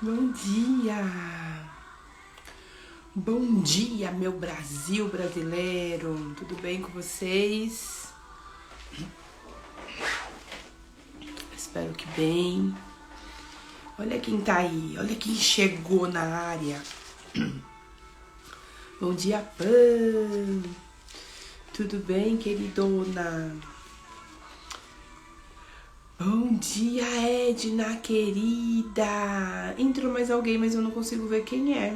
Bom dia! Bom dia, meu Brasil brasileiro! Tudo bem com vocês? Espero que bem. Olha quem tá aí, olha quem chegou na área. Bom dia, Pan! Tudo bem, queridona? Bom dia, Edna, querida! Entrou mais alguém, mas eu não consigo ver quem é.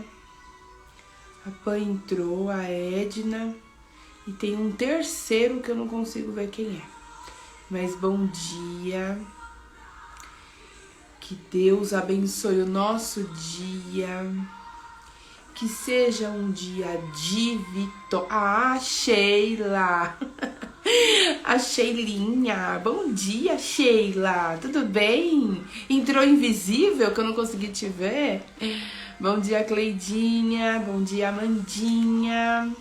A Pan entrou, a Edna, e tem um terceiro que eu não consigo ver quem é. Mas bom dia. Que Deus abençoe o nosso dia. Que seja um dia de vitória. Ah, Sheila! A Sheilinha. Bom dia, Sheila. Tudo bem? Entrou invisível que eu não consegui te ver? Bom dia, Cleidinha. Bom dia, Amandinha.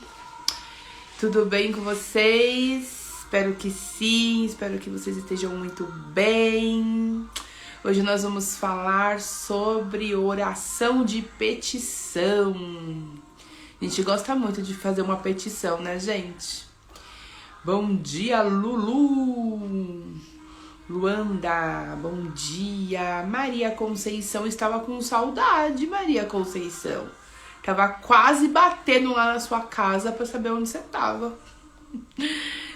Tudo bem com vocês? Espero que sim. Espero que vocês estejam muito bem. Hoje nós vamos falar sobre oração de petição. A gente gosta muito de fazer uma petição, né, gente? Bom dia, Lulu! Luanda, bom dia! Maria Conceição, estava com saudade, Maria Conceição. Tava quase batendo lá na sua casa pra saber onde você tava.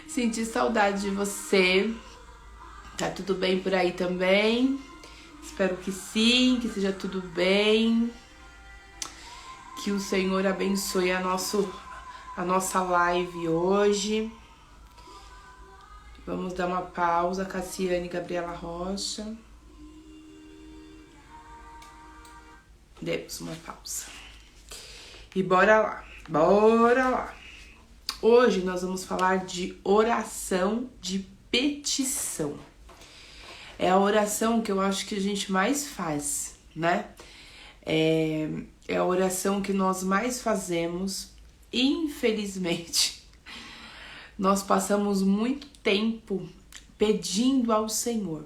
Senti saudade de você. Tá tudo bem por aí também? Espero que sim, que seja tudo bem. Que o Senhor abençoe a nossa live hoje. Vamos dar uma pausa, Cassiane e Gabriela Rocha. Demos uma pausa. E bora lá, bora lá. Hoje nós vamos falar de oração de petição. É a oração que eu acho que a gente mais faz, né? É a oração que nós mais fazemos, infelizmente. Nós passamos muito tempo pedindo ao Senhor.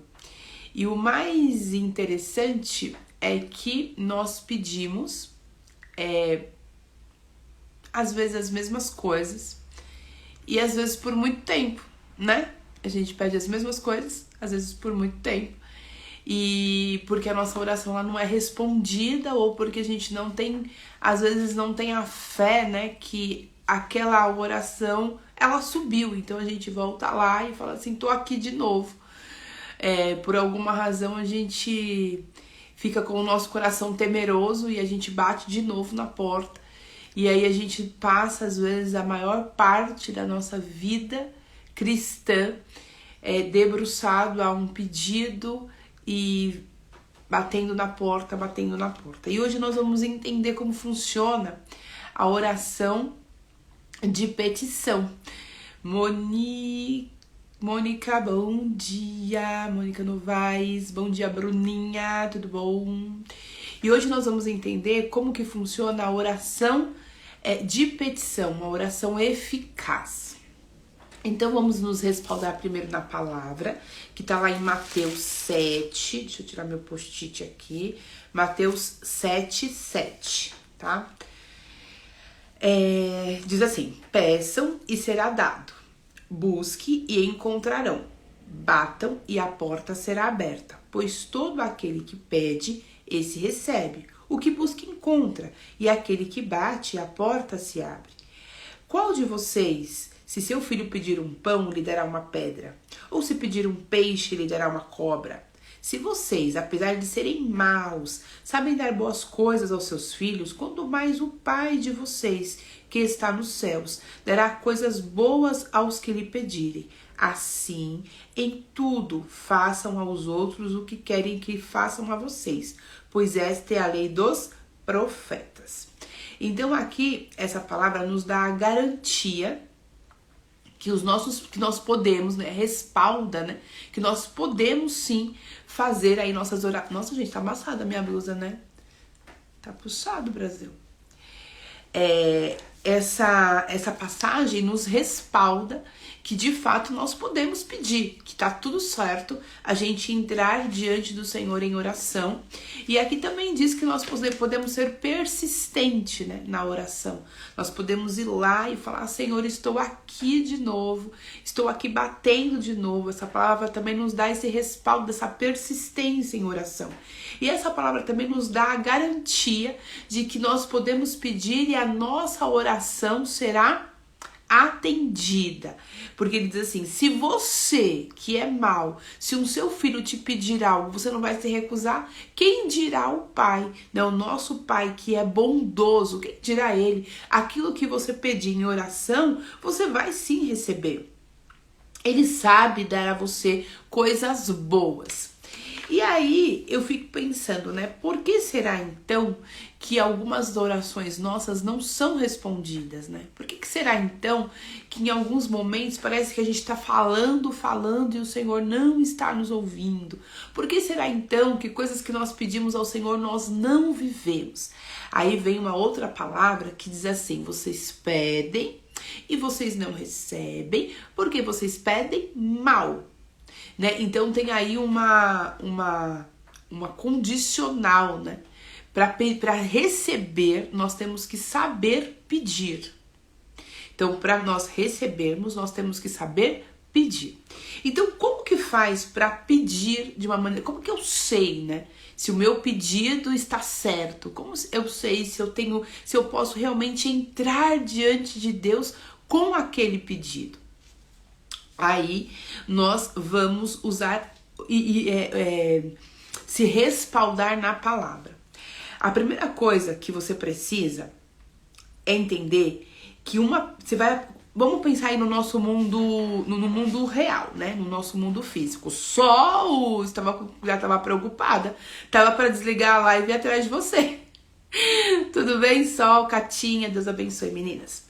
E o mais interessante é que nós pedimos, às vezes, as mesmas coisas. E às vezes por muito tempo, né? A gente pede as mesmas coisas, às vezes por muito tempo. E porque a nossa oração ela não é respondida, ou porque a gente não tem, às vezes não tem a fé, né? Que aquela oração, ela subiu. Então a gente volta lá e fala assim, tô aqui de novo. Por alguma razão a gente fica com o nosso coração temeroso e a gente bate de novo na porta. E aí a gente passa, às vezes, a maior parte da nossa vida cristã debruçado a um pedido e batendo na porta. E hoje nós vamos entender como funciona a oração de petição. Mônica, bom dia. Mônica Novaes, bom dia, Bruninha, tudo bom? E hoje nós vamos entender como que funciona a oração de petição, uma oração eficaz. Então vamos nos respaldar primeiro na palavra, que tá lá em Mateus 7, deixa eu tirar meu post-it aqui, Mateus 7:7, tá? Diz assim, peçam e será dado, busque e encontrarão, batam e a porta será aberta, pois todo aquele que pede, esse recebe, o que busca encontra, e aquele que bate, a porta se abre. Qual de vocês, se seu filho pedir um pão, lhe dará uma pedra? Ou se pedir um peixe, lhe dará uma cobra? Se vocês, apesar de serem maus, sabem dar boas coisas aos seus filhos, quanto mais o Pai de vocês, que está nos céus, dará coisas boas aos que lhe pedirem. Assim, em tudo, façam aos outros o que querem que façam a vocês, pois esta é a lei dos profetas. Então aqui, essa palavra nos dá a garantia que nós podemos, né, respalda, né, que nós podemos sim fazer aí nossas orações. Nossa, gente, tá amassada a minha blusa, né? Tá puxado, Brasil. essa passagem nos respalda que de fato nós podemos pedir, que tá tudo certo, a gente entrar diante do Senhor em oração. E aqui também diz que nós podemos ser persistente, né, na oração. Nós podemos ir lá e falar: Senhor, estou aqui de novo, estou aqui batendo de novo. Essa palavra também nos dá esse respaldo, dessa persistência em oração. E essa palavra também nos dá a garantia de que nós podemos pedir e a nossa oração será atendida. Porque ele diz assim: se você que é mau, se o seu filho te pedir algo, você não vai se recusar, quem dirá o Pai, né? O nosso Pai que é bondoso, quem dirá ele? Aquilo que você pedir em oração, você vai sim receber. Ele sabe dar a você coisas boas. E aí eu fico pensando, né? Por que será então que algumas orações nossas não são respondidas, né? Por que será então que em alguns momentos parece que a gente está falando e o Senhor não está nos ouvindo? Por que será então que coisas que nós pedimos ao Senhor nós não vivemos? Aí vem uma outra palavra que diz assim: vocês pedem e vocês não recebem porque vocês pedem mal. Né? Então tem aí uma condicional, né? Para receber, nós temos que saber pedir. Então, para nós recebermos, nós temos que saber pedir. Então, como que faz para pedir de uma maneira... Como que eu sei, né? Se o meu pedido está certo? Como eu sei se eu posso realmente entrar diante de Deus com aquele pedido? Aí nós vamos usar se respaldar na palavra. A primeira coisa que você precisa é entender que vamos pensar aí no nosso mundo, no mundo real, né? No nosso mundo físico. Já estava preocupada, tava para desligar a live atrás de você. Tudo bem, Sol, Catinha, Deus abençoe, meninas.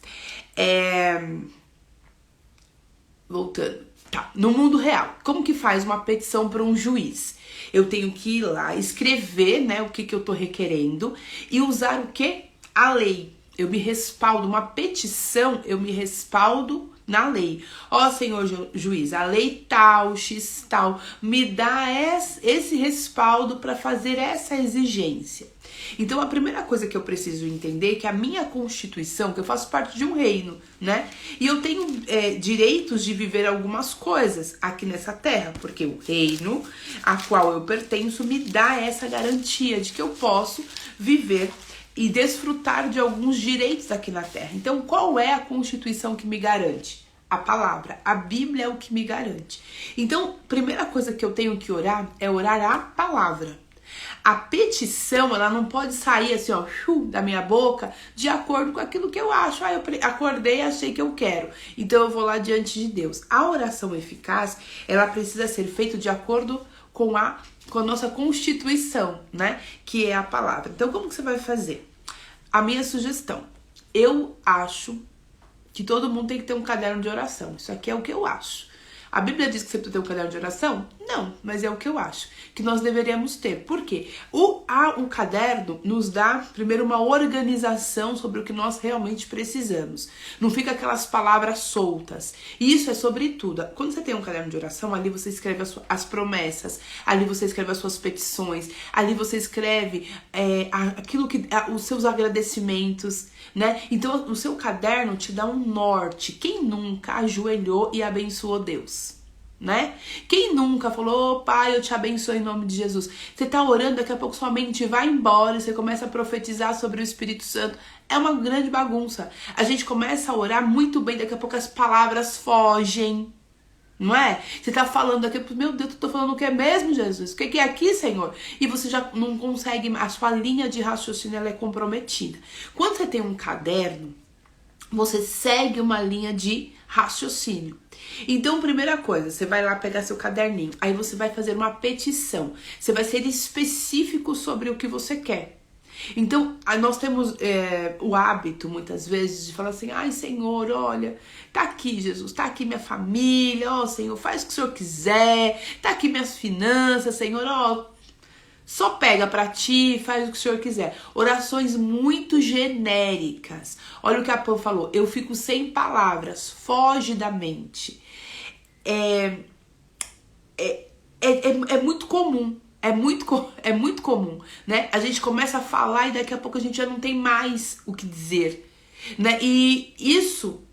Voltando, tá, no mundo real, como que faz uma petição para um juiz? Eu tenho que ir lá, escrever, né, o que eu tô requerendo e usar o que? A lei. Eu me respaldo, uma petição, eu me respaldo na lei. Ó, Senhor juiz, a lei tal, X tal, me dá esse respaldo para fazer essa exigência. Então, a primeira coisa que eu preciso entender é que a minha Constituição, que eu faço parte de um reino, né? E eu tenho direitos de viver algumas coisas aqui nessa terra, porque o reino a qual eu pertenço me dá essa garantia de que eu posso viver e desfrutar de alguns direitos aqui na terra. Então, qual é a Constituição que me garante? A palavra, a Bíblia é o que me garante. Então, primeira coisa que eu tenho que orar é orar a palavra. A petição, ela não pode sair assim, ó, da minha boca, de acordo com aquilo que eu acho. Eu acordei e achei que eu quero, então eu vou lá diante de Deus. A oração eficaz, ela precisa ser feita de acordo com a nossa Constituição, né? Que é a palavra. Então, como que você vai fazer? A minha sugestão, eu acho que todo mundo tem que ter um caderno de oração. Isso aqui é o que eu acho. A Bíblia diz que você precisa ter um caderno de oração? Não, mas é o que eu acho que nós deveríamos ter. Por quê? O caderno nos dá, primeiro, uma organização sobre o que nós realmente precisamos. Não fica aquelas palavras soltas. E isso é sobre tudo. Quando você tem um caderno de oração, ali você escreve as promessas, ali você escreve as suas petições, ali você escreve os seus agradecimentos, né? Então, o seu caderno te dá um norte. Quem nunca ajoelhou e abençoou Deus? Né? Quem nunca falou: oh, Pai, eu te abençoo em nome de Jesus? Você tá orando, daqui a pouco sua mente vai embora e você começa a profetizar sobre o Espírito Santo. É uma grande bagunça. A gente começa a orar muito bem, daqui a pouco as palavras fogem, não é? Você tá falando aqui, meu Deus, eu tô falando o que é mesmo, Jesus? O que é aqui, Senhor? E você já não consegue, a sua linha de raciocínio ela é comprometida. Quando você tem um caderno, você segue uma linha de raciocínio. Então, primeira coisa, você vai lá pegar seu caderninho, aí você vai fazer uma petição. Você vai ser específico sobre o que você quer. Então, nós temos o hábito, muitas vezes, de falar assim: ai, Senhor, olha, tá aqui, Jesus, tá aqui minha família, ó, Senhor, faz o que o Senhor quiser, tá aqui minhas finanças, Senhor, ó, Só pega pra ti e faz o que o Senhor quiser. Orações muito genéricas. Olha o que a Pam falou. Eu fico sem palavras. Foge da mente. É muito comum. É muito comum, né? A gente começa a falar e daqui a pouco a gente já não tem mais o que dizer, né? E isso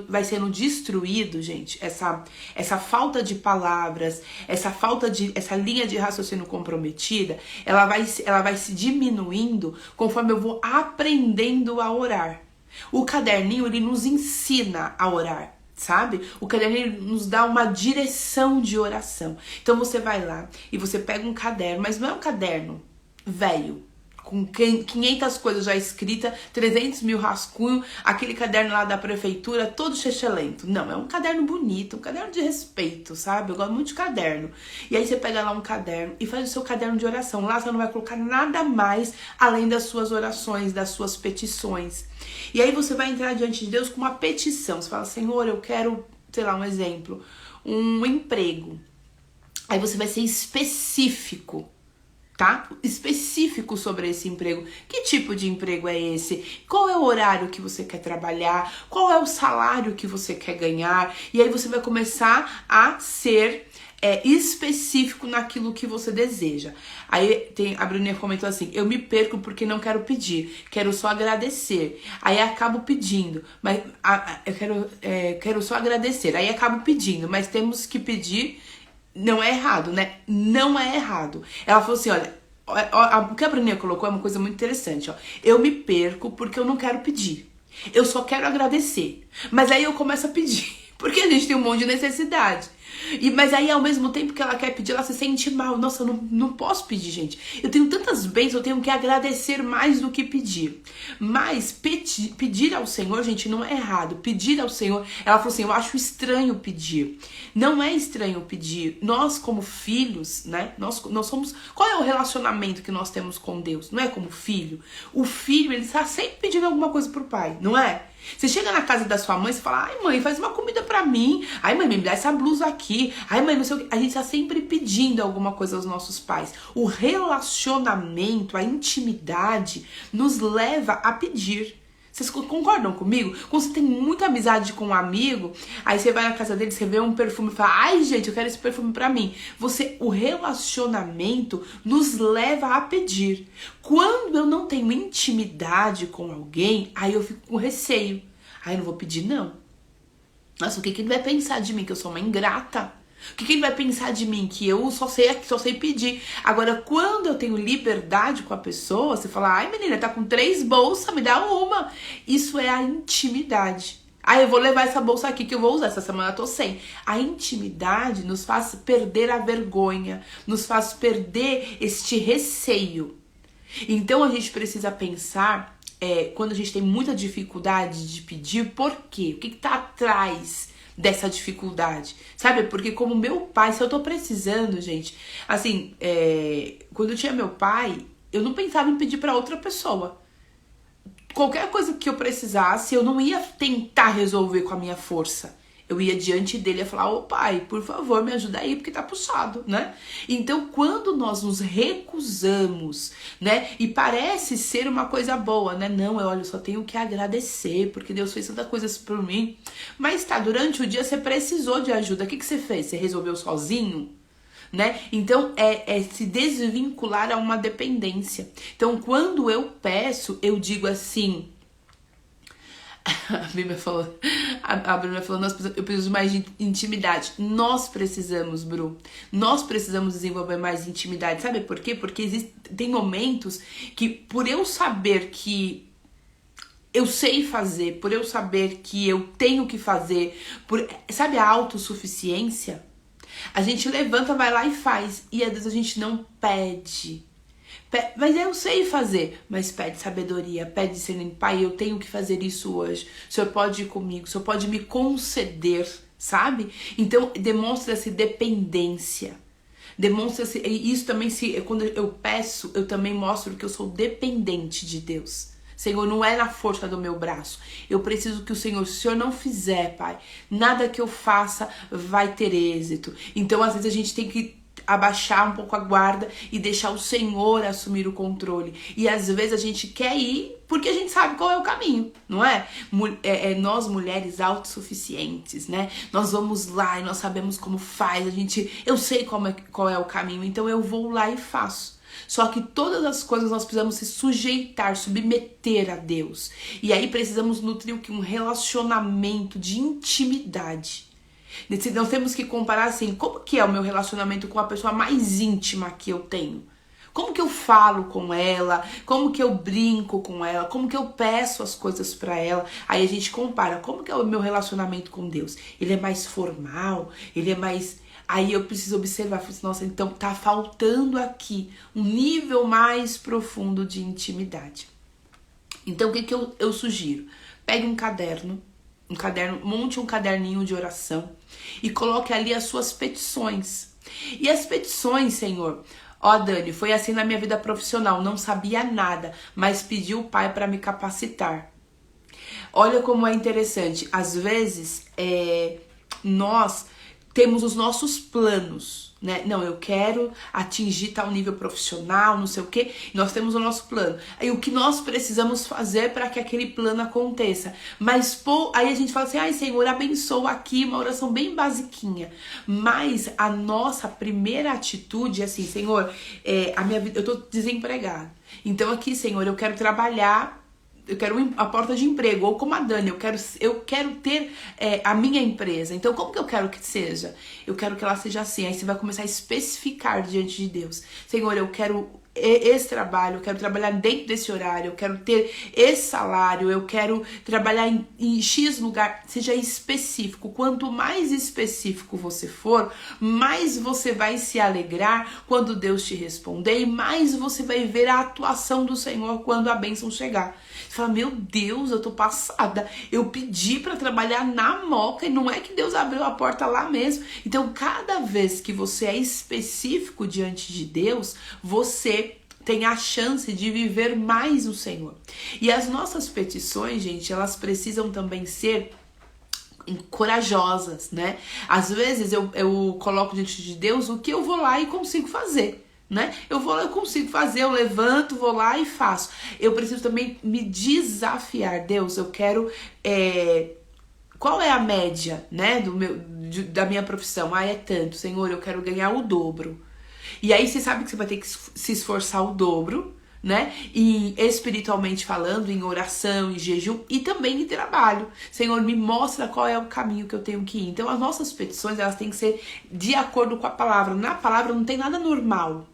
vai sendo destruído, gente. Essa falta de palavras, essa linha de raciocínio comprometida, ela vai se diminuindo conforme eu vou aprendendo a orar. O caderninho, ele nos ensina a orar, sabe? O caderninho nos dá uma direção de oração. Então você vai lá e você pega um caderno, mas não é um caderno velho, com 500 coisas já escritas, 300 mil rascunhos, aquele caderno lá da prefeitura, todo chechelento. Não, é um caderno bonito, um caderno de respeito, sabe? Eu gosto muito de caderno. E aí você pega lá um caderno e faz o seu caderno de oração. Lá você não vai colocar nada mais além das suas orações, das suas petições. E aí você vai entrar diante de Deus com uma petição. Você fala, Senhor, eu quero, sei lá, um exemplo, um emprego. Aí você vai ser específico, tá? Específico sobre esse emprego. Que tipo de emprego é esse? Qual é o horário que você quer trabalhar? Qual é o salário que você quer ganhar? E aí você vai começar a ser específico naquilo que você deseja. Aí a Bruninha comentou assim, eu me perco porque não quero pedir, quero só agradecer. Aí acabo pedindo, mas eu quero só agradecer. Aí acabo pedindo, mas temos que pedir. Não é errado, né? Não é errado. Ela falou assim, olha, o que a Bruninha colocou é uma coisa muito interessante, ó. Eu me perco porque eu não quero pedir. Eu só quero agradecer. Mas aí eu começo a pedir, porque a gente tem um monte de necessidade. Mas aí, ao mesmo tempo que ela quer pedir, ela se sente mal. Nossa, eu não posso pedir, gente. Eu tenho tantas bênçãos, eu tenho que agradecer mais do que pedir. Mas pedir ao Senhor, gente, não é errado. Pedir ao Senhor, ela falou assim, eu acho estranho pedir. Não é estranho pedir. Nós, como filhos, né? Nós somos... Qual é o relacionamento que nós temos com Deus? Não é como filho? O filho, ele está sempre pedindo alguma coisa pro pai, não é? Você chega na casa da sua mãe e fala, ai mãe, faz uma comida pra mim. Ai mãe, me dá essa blusa aqui. Ai mãe, não sei o que. A gente tá sempre pedindo alguma coisa aos nossos pais. O relacionamento, a intimidade nos leva a pedir. Vocês concordam comigo? Quando você tem muita amizade com um amigo, aí você vai na casa dele, você vê um perfume e fala, ai gente, eu quero esse perfume pra mim. O relacionamento nos leva a pedir. Quando eu não tenho intimidade com alguém, aí eu fico com receio. Aí eu não vou pedir não. Nossa, o que ele vai pensar de mim? Que eu sou uma ingrata? O que ele vai pensar de mim? Que eu só sei pedir. Agora, quando eu tenho liberdade com a pessoa, você fala, ai menina, tá com 3 bolsas, me dá uma. Isso é a intimidade. Ah, eu vou levar essa bolsa aqui que eu vou usar, essa semana eu tô sem. A intimidade nos faz perder a vergonha, nos faz perder este receio. Então a gente precisa pensar, quando a gente tem muita dificuldade de pedir, por quê? O que tá atrás dessa dificuldade, sabe? Porque como meu pai, se eu tô precisando, gente, assim, quando eu tinha meu pai, eu não pensava em pedir pra outra pessoa. Qualquer coisa que eu precisasse, eu não ia tentar resolver com a minha força. Eu ia diante dele e falar, ô pai, por favor, me ajuda aí, porque tá puxado, né? Então, quando nós nos recusamos, né? E parece ser uma coisa boa, né? Não, eu só tenho que agradecer, porque Deus fez tantas coisas por mim. Mas tá, durante o dia você precisou de ajuda. O que você fez? Você resolveu sozinho? Né? Então, é se desvincular a uma dependência. Então, quando eu peço, eu digo assim... A Bíblia falou, eu preciso mais de intimidade. Nós precisamos, Bru. Nós precisamos desenvolver mais intimidade. Sabe por quê? Porque tem momentos que, por eu saber que eu sei fazer, por eu saber que eu tenho que fazer, sabe a autossuficiência? A gente levanta, vai lá e faz. E às vezes a gente não pede. Mas eu sei fazer, mas pede sabedoria, pede discernimento. Pai, eu tenho que fazer isso hoje. O Senhor pode ir comigo, o Senhor pode me conceder, sabe? Então demonstra-se dependência. Demonstra-se, isso também, quando eu peço, eu também mostro que eu sou dependente de Deus. Senhor, não é na força do meu braço. Eu preciso que se o Senhor não fizer, Pai, nada que eu faça vai ter êxito. Então, às vezes, a gente tem que abaixar um pouco a guarda e deixar o Senhor assumir o controle. E às vezes a gente quer ir porque a gente sabe qual é o caminho, não é? Nós mulheres autossuficientes, né? Nós vamos lá e nós sabemos como faz, eu sei qual é o caminho, então eu vou lá e faço. Só que todas as coisas nós precisamos se sujeitar, submeter a Deus. E aí precisamos nutrir um relacionamento de intimidade. Nós temos que comparar assim, como que é o meu relacionamento com a pessoa mais íntima que eu tenho? Como que eu falo com ela? Como que eu brinco com ela? Como que eu peço as coisas pra ela? Aí a gente compara, como que é o meu relacionamento com Deus? Ele é mais formal? Ele é mais... Aí eu preciso observar, nossa, então tá faltando aqui um nível mais profundo de intimidade. Então o que eu sugiro? Pegue um caderno, monte um caderninho de oração e coloque ali as suas petições. E as petições, Senhor, ó Dani, foi assim na minha vida profissional, não sabia nada, mas pedi o Pai para me capacitar. Olha como é interessante, às vezes nós temos os nossos planos, né? Não, eu quero atingir tal nível profissional, não sei o quê. Nós temos o nosso plano. Aí o que nós precisamos fazer para que aquele plano aconteça? Mas aí a gente fala assim, ai Senhor, abençoa aqui, uma oração bem basiquinha. Mas a nossa primeira atitude é assim, Senhor, a minha vida, eu tô desempregada. Então aqui, Senhor, eu quero trabalhar, eu quero a porta de emprego, ou como a Dani, eu quero ter a minha empresa. Então, como que eu quero que seja? Eu quero que ela seja assim. Aí você vai começar a especificar diante de Deus. Senhor, eu quero esse trabalho, eu quero trabalhar dentro desse horário, eu quero ter esse salário, eu quero trabalhar em X lugar. Seja específico. Quanto mais específico você for, mais você vai se alegrar quando Deus te responder e mais você vai ver a atuação do Senhor quando a bênção chegar. Você fala, meu Deus, eu tô passada. Eu pedi pra trabalhar na Moca e não é que Deus abriu a porta lá mesmo. Então, cada vez que você é específico diante de Deus, você tem a chance de viver mais o Senhor. E as nossas petições, gente, elas precisam também ser corajosas, né? Às vezes eu coloco diante de Deus o que eu vou lá e consigo fazer, né? Eu consigo fazer, eu levanto, vou lá e faço. Eu preciso também me desafiar. Deus, eu quero... qual é a média, né, da minha profissão? É tanto. Senhor, eu quero ganhar o dobro. E aí você sabe que você vai ter que se esforçar o dobro, né? E espiritualmente falando, em oração, em jejum e também em trabalho. Senhor, me mostra qual é o caminho que eu tenho que ir. Então as nossas petições, elas têm que ser de acordo com a palavra. Na palavra não tem nada normal.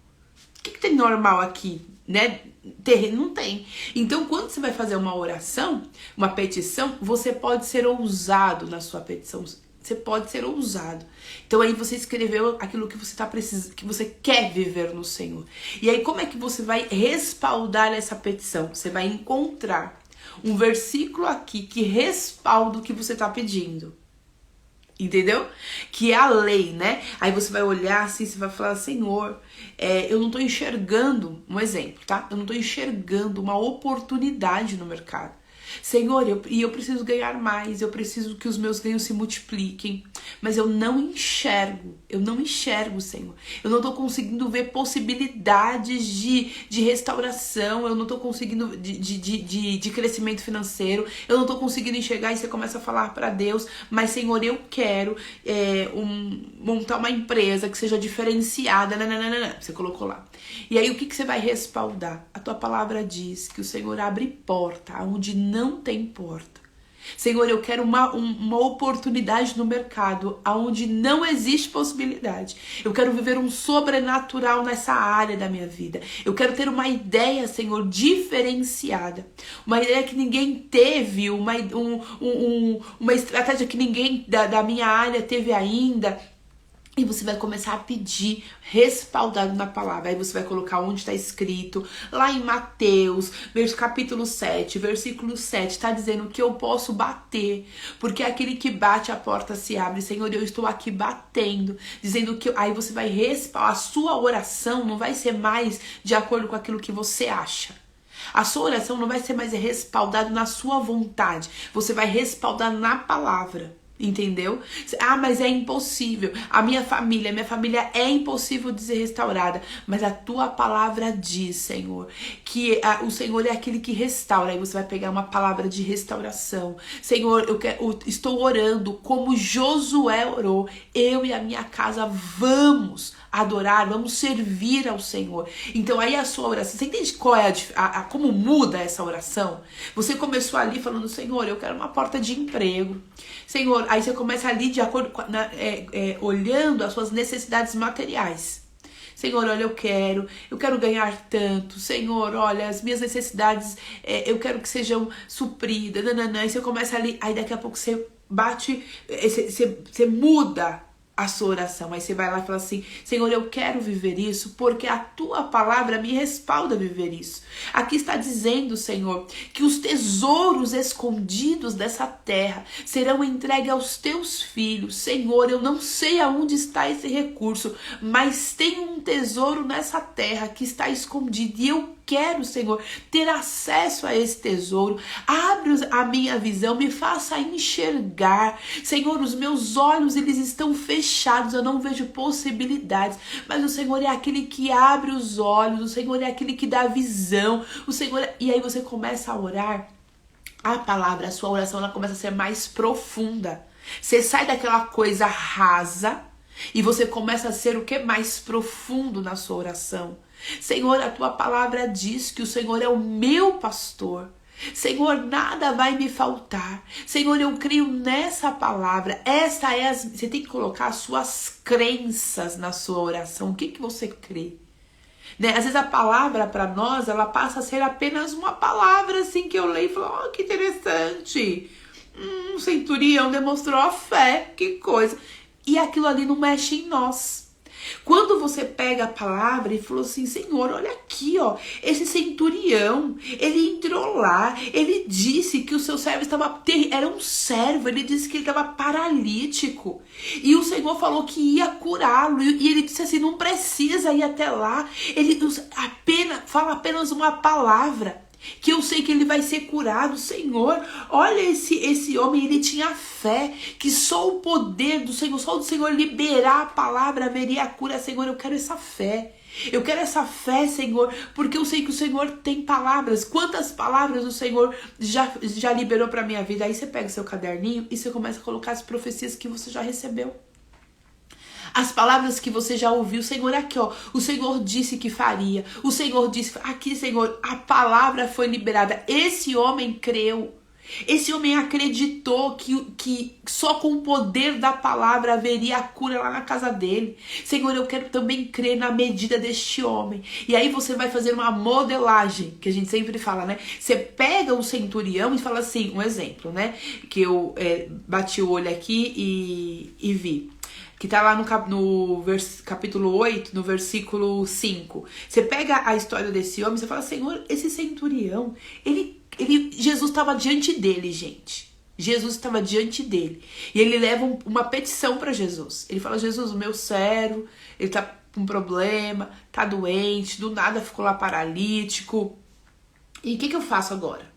O que tem normal aqui, né? Terreno não tem. Então, quando você vai fazer uma oração, uma petição, você pode ser ousado na sua petição. Você pode ser ousado. Então aí você escreveu aquilo que você tá precisando, que você quer viver no Senhor. E aí como é que você vai respaldar essa petição? Você vai encontrar um versículo aqui que respalda o que você tá pedindo. Entendeu? Que é a lei, né? Aí você vai olhar assim, você vai falar, Senhor, eu não tô enxergando, um exemplo, tá? Eu não tô enxergando uma oportunidade no mercado. Senhor, eu preciso ganhar mais, eu preciso que os meus ganhos se multipliquem, mas eu não enxergo, Senhor. Eu não tô conseguindo ver possibilidades de restauração, eu não tô conseguindo de crescimento financeiro, eu não tô conseguindo enxergar. E você começa a falar para Deus, mas Senhor, eu quero montar uma empresa que seja diferenciada, você colocou lá. E aí o que você vai respaldar? A tua palavra diz que o Senhor abre porta onde não tem porta. Senhor, eu quero uma oportunidade no mercado onde não existe possibilidade. Eu quero viver um sobrenatural nessa área da minha vida. Eu quero ter uma ideia, Senhor, diferenciada. Uma ideia que ninguém teve, uma estratégia que ninguém da minha área teve ainda. E você vai começar a pedir respaldado na palavra. Aí você vai colocar onde está escrito. Lá em Mateus, capítulo 7, versículo 7, está dizendo que eu posso bater. Porque aquele que bate, a porta se abre. Senhor, eu estou aqui batendo. Dizendo que... Aí você vai respaldar. A sua oração não vai ser mais de acordo com aquilo que você acha. A sua oração não vai ser mais respaldada na sua vontade. Você vai respaldar na palavra. Entendeu? Ah, mas é impossível. Minha família é impossível de ser restaurada. Mas a tua palavra diz, Senhor, que o Senhor é aquele que restaura. Aí você vai pegar uma palavra de restauração. Senhor, estou orando como Josué orou. Eu e a minha casa vamos adorar, vamos servir ao Senhor. Então aí a sua oração, você entende qual é como muda essa oração? Você começou ali falando, Senhor, eu quero uma porta de emprego. Senhor, aí você começa ali de acordo com, olhando as suas necessidades materiais. Senhor, olha, eu quero ganhar tanto. Senhor, olha, as minhas necessidades, eu quero que sejam supridas. Nananã. Aí você começa ali, aí daqui a pouco você bate, você muda a sua oração. Aí você vai lá e fala assim, Senhor, eu quero viver isso porque a tua palavra me respalda a viver isso. Aqui está dizendo, Senhor, que os tesouros escondidos dessa terra serão entregues aos teus filhos. Senhor, eu não sei aonde está esse recurso, mas tem um tesouro nessa terra que está escondido e eu quero, Senhor, ter acesso a esse tesouro. Abre a minha visão, me faça enxergar. Senhor, os meus olhos, eles estão fechados, eu não vejo possibilidades, mas o Senhor é aquele que abre os olhos, o Senhor é aquele que dá visão, o Senhor... E aí você começa a orar, a palavra, a sua oração, ela começa a ser mais profunda. Você sai daquela coisa rasa e você começa a ser o que? Mais profundo na sua oração. Senhor, a tua palavra diz que o Senhor é o meu pastor. Senhor, nada vai me faltar. Senhor, eu creio nessa palavra. Você tem que colocar as suas crenças na sua oração. O que você crê? Né? Às vezes a palavra para nós, ela passa a ser apenas uma palavra assim que eu leio e falo, oh, que interessante. Um centurião demonstrou a fé, que coisa. E aquilo ali não mexe em nós. Quando você pega a palavra e falou assim, Senhor, olha aqui, ó, esse centurião, ele entrou lá, ele disse que o seu servo era um servo, ele disse que ele estava paralítico, e o Senhor falou que ia curá-lo, e ele disse assim, não precisa ir até lá, ele fala apenas uma palavra, que eu sei que ele vai ser curado. Senhor, olha esse homem, ele tinha fé, que só o poder do Senhor, só o Senhor liberar a palavra haveria a cura. Senhor, eu quero essa fé. Eu quero essa fé, Senhor, porque eu sei que o Senhor tem palavras. Quantas palavras o Senhor já liberou para minha vida? Aí você pega o seu caderninho e você começa a colocar as profecias que você já recebeu. As palavras que você já ouviu, Senhor, aqui ó, o Senhor disse que faria, o Senhor disse, aqui Senhor, a palavra foi liberada, esse homem creu, esse homem acreditou que só com o poder da palavra haveria a cura lá na casa dele. Senhor, eu quero também crer na medida deste homem. E aí você vai fazer uma modelagem, que a gente sempre fala, né? Você pega o centurião e fala assim, um exemplo, né? Que eu bati o olho aqui e vi. Que tá lá no capítulo 8, no versículo 5. Você pega a história desse homem e você fala, Senhor, esse centurião, Jesus estava diante dele, gente. Jesus estava diante dele. E ele leva uma petição para Jesus. Ele fala, Jesus, o meu servo, ele tá com problema, tá doente, do nada ficou lá paralítico. E o que eu faço agora?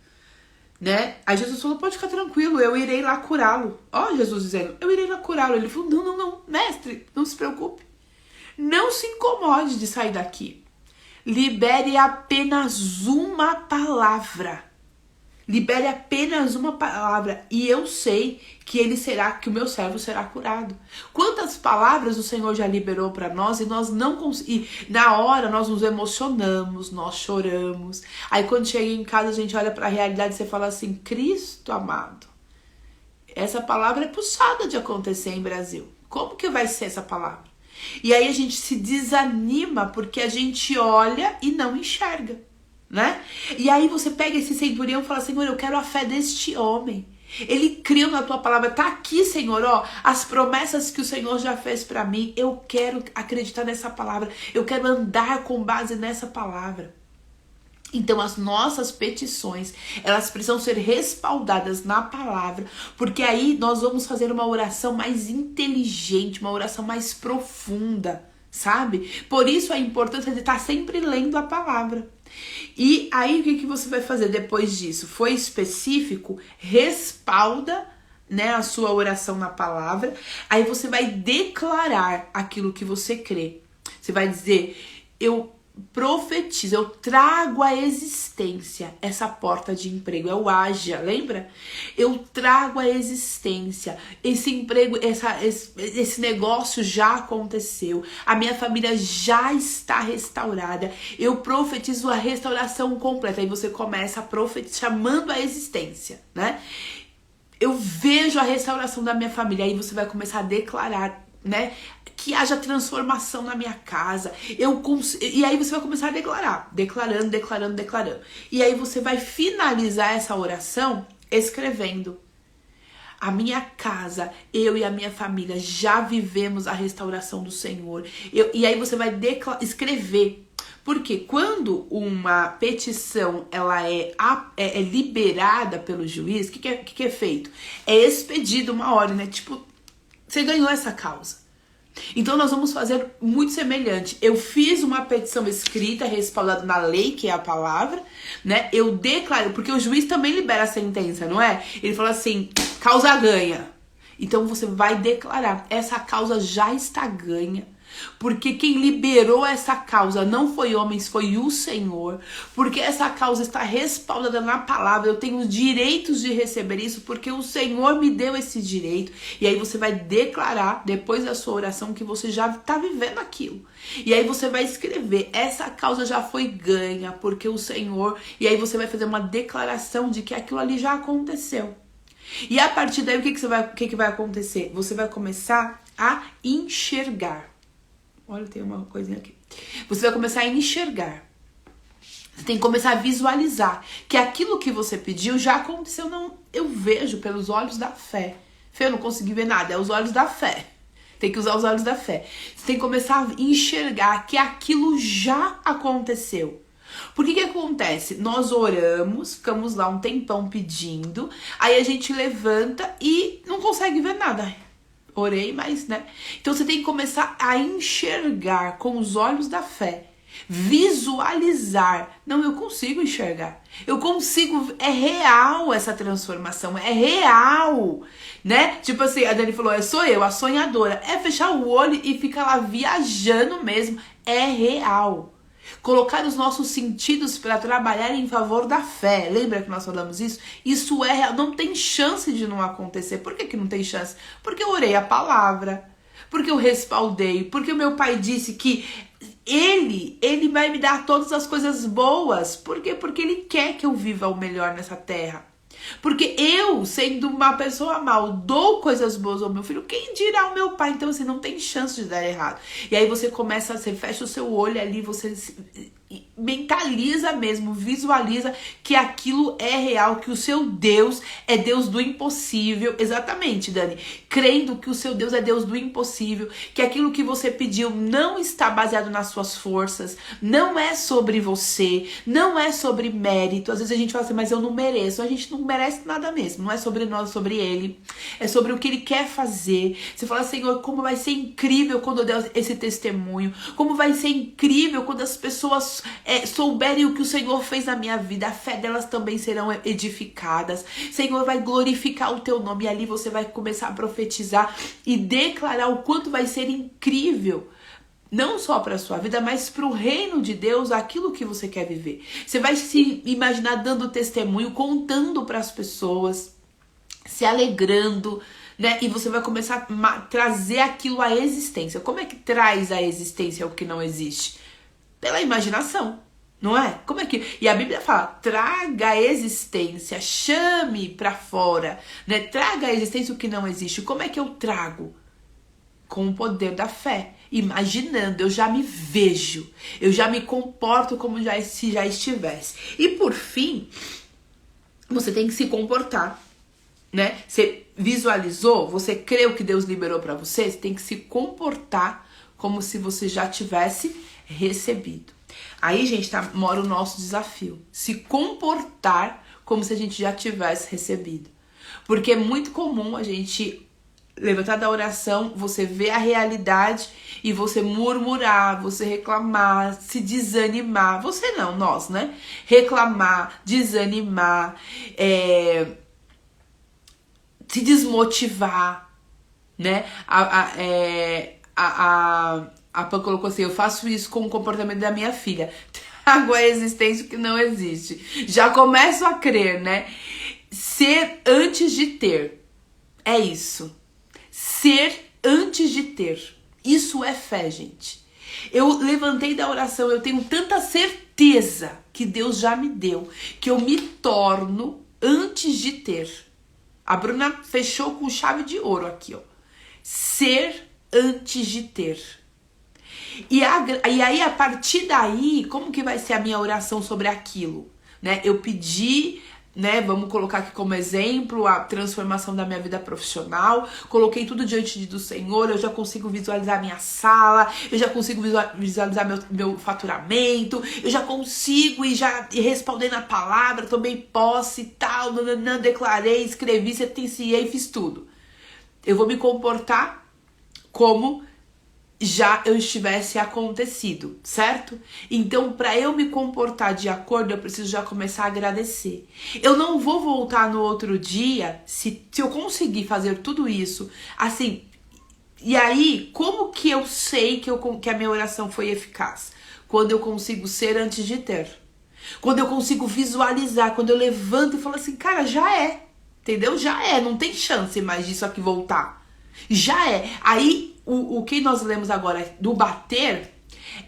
Né? Aí Jesus falou, pode ficar tranquilo, eu irei lá curá-lo. Ó, Jesus dizendo, eu irei lá curá-lo. Ele falou, não, mestre, não se preocupe. Não se incomode de sair daqui. Libere apenas uma palavra. Libere apenas uma palavra e eu sei que que o meu servo será curado. Quantas palavras o Senhor já liberou para nós e nós não conseguimos. Na hora nós nos emocionamos, nós choramos. Aí quando chega em casa a gente olha para a realidade e você fala assim, Cristo amado, essa palavra é puxada de acontecer em Brasil. Como que vai ser essa palavra? E aí a gente se desanima porque a gente olha e não enxerga. Né? E aí você pega esse centurião e fala, Senhor, eu quero a fé deste homem. Ele creu na tua palavra. Tá aqui, Senhor, ó, as promessas que o Senhor já fez para mim. Eu quero acreditar nessa palavra. Eu quero andar com base nessa palavra. Então as nossas petições, elas precisam ser respaldadas na palavra, porque aí nós vamos fazer uma oração mais inteligente, uma oração mais profunda, sabe? Por isso a importância de estar sempre lendo a palavra. E aí o que você vai fazer depois disso? Foi específico? Respalda né, a sua oração na palavra. Aí você vai declarar aquilo que você crê. Você vai dizer, eu profetizo, eu trago à existência essa porta de emprego. É o haja, lembra? Eu trago à existência esse emprego, esse negócio já aconteceu. A minha família já está restaurada. Eu profetizo a restauração completa. Aí você começa a profetizar, chamando a existência, né? Eu vejo a restauração da minha família. Aí você vai começar a declarar, né? Que haja transformação na minha casa. E aí você vai começar a declarar. Declarando. E aí você vai finalizar essa oração escrevendo. A minha casa, eu e a minha família já vivemos a restauração do Senhor. E aí você vai escrever. Porque quando uma petição ela é liberada pelo juiz, o que é feito? É expedido uma ordem, né? Tipo, você ganhou essa causa. Então nós vamos fazer muito semelhante. Eu fiz uma petição escrita, respaldada na lei, que é a palavra, né? Eu declaro, porque o juiz também libera a sentença, não é? Ele fala assim, causa ganha. Então você vai declarar, essa causa já está ganha. Porque quem liberou essa causa não foi homens, foi o Senhor. Porque essa causa está respaldada na palavra. Eu tenho os direitos de receber isso porque o Senhor me deu esse direito. E aí você vai declarar, depois da sua oração, que você já está vivendo aquilo. E aí você vai escrever, essa causa já foi ganha porque o Senhor... E aí você vai fazer uma declaração de que aquilo ali já aconteceu. E a partir daí, o que vai acontecer? Você vai começar a enxergar. Olha, tem uma coisinha aqui. Você vai começar a enxergar. Você tem que começar a visualizar que aquilo que você pediu já aconteceu. Não, eu vejo pelos olhos da fé. Fê, eu não consegui ver nada, é os olhos da fé. Tem que usar os olhos da fé. Você tem que começar a enxergar que aquilo já aconteceu. Por que acontece? Nós oramos, ficamos lá um tempão pedindo, aí a gente levanta e não consegue ver nada. Orei, mas, né? Então você tem que começar a enxergar com os olhos da fé. Visualizar. Não, eu consigo enxergar. Eu consigo, é real essa transformação, é real, né? Tipo assim, a Dani falou, sou eu, a sonhadora. É fechar o olho e ficar lá viajando mesmo. É real. Colocar os nossos sentidos para trabalhar em favor da fé. Lembra que nós falamos isso? Isso é real. Não tem chance de não acontecer. Por que não tem chance? Porque eu orei a palavra. Porque eu respaldei. Porque o meu pai disse que ele vai me dar todas as coisas boas. Por quê? Porque ele quer que eu viva o melhor nessa terra. Porque eu, sendo uma pessoa mal, dou coisas boas ao meu filho, quem dirá ao meu pai? Então, assim, não tem chance de dar errado. E aí você começa, você fecha o seu olho ali, você mentaliza mesmo, visualiza que aquilo é real, que o seu Deus é Deus do impossível. Exatamente, Dani. Crendo que o seu Deus é Deus do impossível, que aquilo que você pediu não está baseado nas suas forças, não é sobre você, não é sobre mérito. Às vezes a gente fala assim, mas eu não mereço. A gente não merece nada mesmo. Não é sobre nós, é sobre Ele. É sobre o que Ele quer fazer. Você fala, Senhor, como vai ser incrível quando eu der esse testemunho. Como vai ser incrível quando as pessoas souberem o que o Senhor fez na minha vida. A fé delas também serão edificadas. Senhor, vai glorificar o teu nome. E ali você vai começar a profetizar e declarar o quanto vai ser incrível. Não só para a sua vida, mas para o reino de Deus, aquilo que você quer viver. Você vai se imaginar dando testemunho, contando para as pessoas, se alegrando, né? E você vai começar a trazer aquilo à existência. Como é que traz à existência o que não existe? Pela imaginação, não é? Como é que... E a Bíblia fala, traga à existência, chame para fora, né? Traga à existência o que não existe. Como é que eu trago? Com o poder da fé. Imaginando, eu já me vejo, eu já me comporto como se já estivesse. E por fim, você tem que se comportar, né? Você visualizou, você creu que Deus liberou para você, você tem que se comportar como se você já tivesse recebido. Aí, gente, mora o nosso desafio. Se comportar como se a gente já tivesse recebido. Porque é muito comum a gente levantar da oração, você vê a realidade e você murmurar, você reclamar, se desanimar. Você não, nós, né? Reclamar, desanimar, se desmotivar, né? A Pan colocou assim, eu faço isso com o comportamento da minha filha. Trago a existência que não existe. Já começo a crer, né? Ser antes de ter. É isso. Ser antes de ter. Isso é fé, gente. Eu levantei da oração, eu tenho tanta certeza que Deus já me deu, que eu me torno antes de ter. A Bruna fechou com chave de ouro aqui, ó. Ser antes de ter. E aí, a partir daí, como que vai ser a minha oração sobre aquilo? Né? Eu pedi, né, vamos colocar aqui como exemplo, a transformação da minha vida profissional. Coloquei tudo diante do Senhor, eu já consigo visualizar minha sala, eu já consigo visualizar meu faturamento, eu já consigo e já responder na palavra, tomei posse e tal, declarei, escrevi, sentenciei, fiz tudo. Eu vou me comportar como já eu estivesse acontecido, certo? Então, para eu me comportar de acordo, eu preciso já começar a agradecer. Eu não vou voltar no outro dia, se eu conseguir fazer tudo isso, assim, e aí, como que eu sei que a minha oração foi eficaz? Quando eu consigo ser antes de ter. Quando eu consigo visualizar, quando eu levanto e falo assim, cara, já é, entendeu? Já é, não tem chance mais disso aqui voltar. Já é. Aí, o que nós lemos agora do bater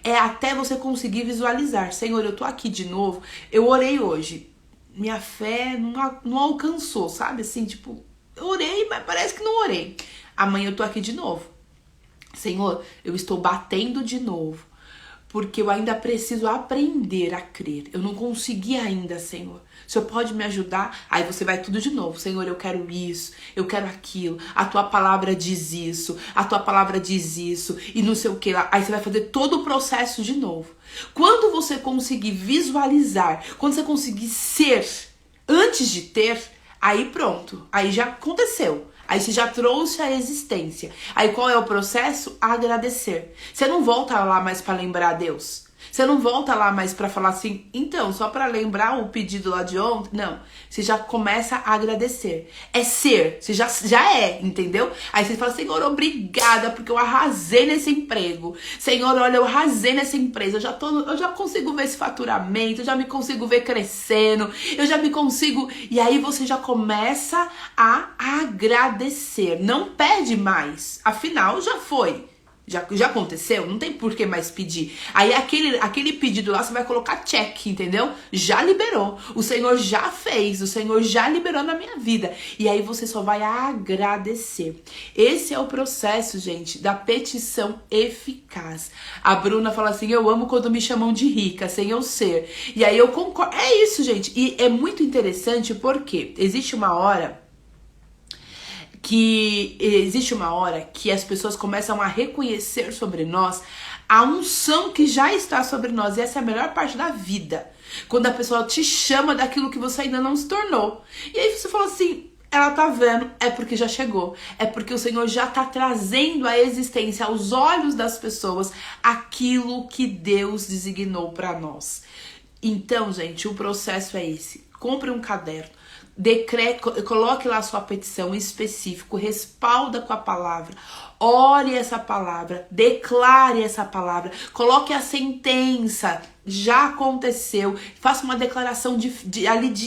é até você conseguir visualizar. Senhor, eu tô aqui de novo. Eu orei hoje. Minha fé não alcançou, sabe? Assim, tipo, eu orei, mas parece que não orei. Amanhã eu tô aqui de novo. Senhor, eu estou batendo de novo. Porque eu ainda preciso aprender a crer. Eu não consegui ainda, Senhor. O Senhor pode me ajudar? Aí você vai tudo de novo. Senhor, eu quero isso, eu quero aquilo. A tua palavra diz isso, a tua palavra diz isso. E não sei o que lá. Aí você vai fazer todo o processo de novo. Quando você conseguir visualizar, quando você conseguir ser antes de ter, aí pronto. Aí já aconteceu. Aí você já trouxe a existência. Aí qual é o processo? Agradecer. Você não volta lá mais para lembrar a Deus. Você não volta lá mais para falar assim, então, só para lembrar o pedido lá de ontem. Não, você já começa a agradecer. É ser, você já é, entendeu? Aí você fala, Senhor, obrigada, porque eu arrasei nesse emprego. Senhor, olha, eu arrasei nessa empresa. Eu já consigo ver esse faturamento, eu já me consigo ver crescendo, eu já me consigo... E aí você já começa a agradecer. Não pede mais, afinal já foi. Já aconteceu, não tem por que mais pedir. Aí aquele pedido lá você vai colocar check, entendeu? Já liberou, o Senhor já fez, o Senhor já liberou na minha vida. E aí você só vai agradecer. Esse é o processo, gente, da petição eficaz. A Bruna fala assim, eu amo quando me chamam de rica, sem eu ser. E aí eu concordo, é isso, gente. E é muito interessante porque existe uma hora que as pessoas começam a reconhecer sobre nós a unção que já está sobre nós. E essa é a melhor parte da vida. Quando a pessoa te chama daquilo que você ainda não se tornou. E aí você fala assim, ela tá vendo, é porque já chegou. É porque o Senhor já tá trazendo à existência, aos olhos das pessoas, aquilo que Deus designou para nós. Então, gente, o processo é esse. Compre um caderno. Coloque lá a sua petição em específico, respalda com a palavra, ore essa palavra, declare essa palavra, coloque a sentença, já aconteceu, faça uma declaração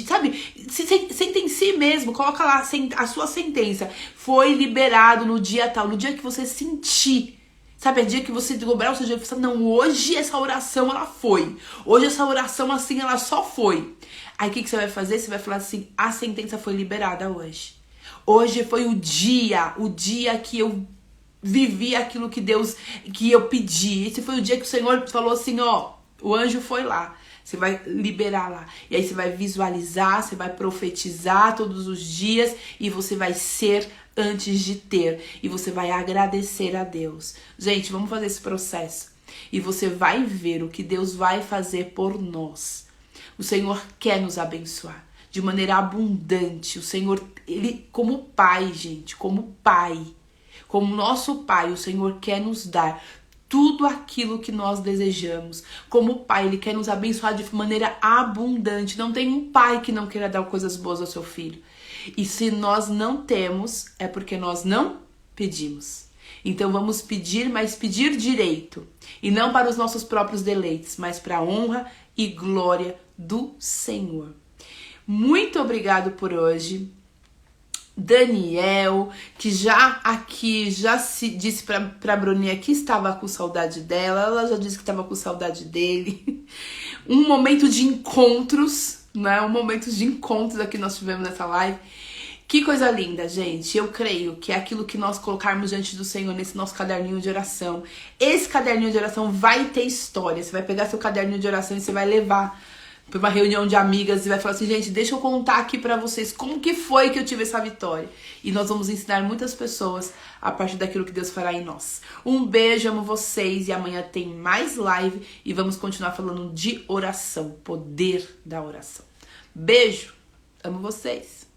sabe, sentencie mesmo, coloca lá a sua sentença, foi liberado no dia tal, no dia que você sentir. Sabe, é dia que você dobrar o seu dia e falar, não, hoje essa oração ela foi. Hoje essa oração assim, ela só foi. Aí o que você vai fazer? Você vai falar assim, a sentença foi liberada hoje. Hoje foi o dia que eu vivi aquilo que eu pedi. Esse foi o dia que o Senhor falou assim, ó, o anjo foi lá. Você vai liberar lá. E aí você vai visualizar, você vai profetizar todos os dias e você vai ser antes de ter. E você vai agradecer a Deus. Gente, vamos fazer esse processo. E você vai ver o que Deus vai fazer por nós. O Senhor quer nos abençoar de maneira abundante. O Senhor, Ele como Pai, gente, como Pai, como nosso Pai, o Senhor quer nos dar tudo aquilo que nós desejamos. Como Pai, Ele quer nos abençoar de maneira abundante. Não tem um pai que não queira dar coisas boas ao seu filho. E se nós não temos, é porque nós não pedimos. Então vamos pedir, mas pedir direito. E não para os nossos próprios deleites, mas para a honra e glória do Senhor. Muito obrigado por hoje. Daniel, que já se disse pra Bruninha que estava com saudade dela, ela já disse que estava com saudade dele. Um momento de encontros, né? Um momento de encontros aqui nós tivemos nessa live. Que coisa linda, gente. Eu creio que é aquilo que nós colocarmos diante do Senhor nesse nosso caderninho de oração. Esse caderninho de oração vai ter história. Você vai pegar seu caderninho de oração e você vai levar para uma reunião de amigas e vai falar assim, gente, deixa eu contar aqui pra vocês como que foi que eu tive essa vitória. E nós vamos ensinar muitas pessoas a partir daquilo que Deus fará em nós. Um beijo, amo vocês e amanhã tem mais live e vamos continuar falando de oração, poder da oração. Beijo, amo vocês.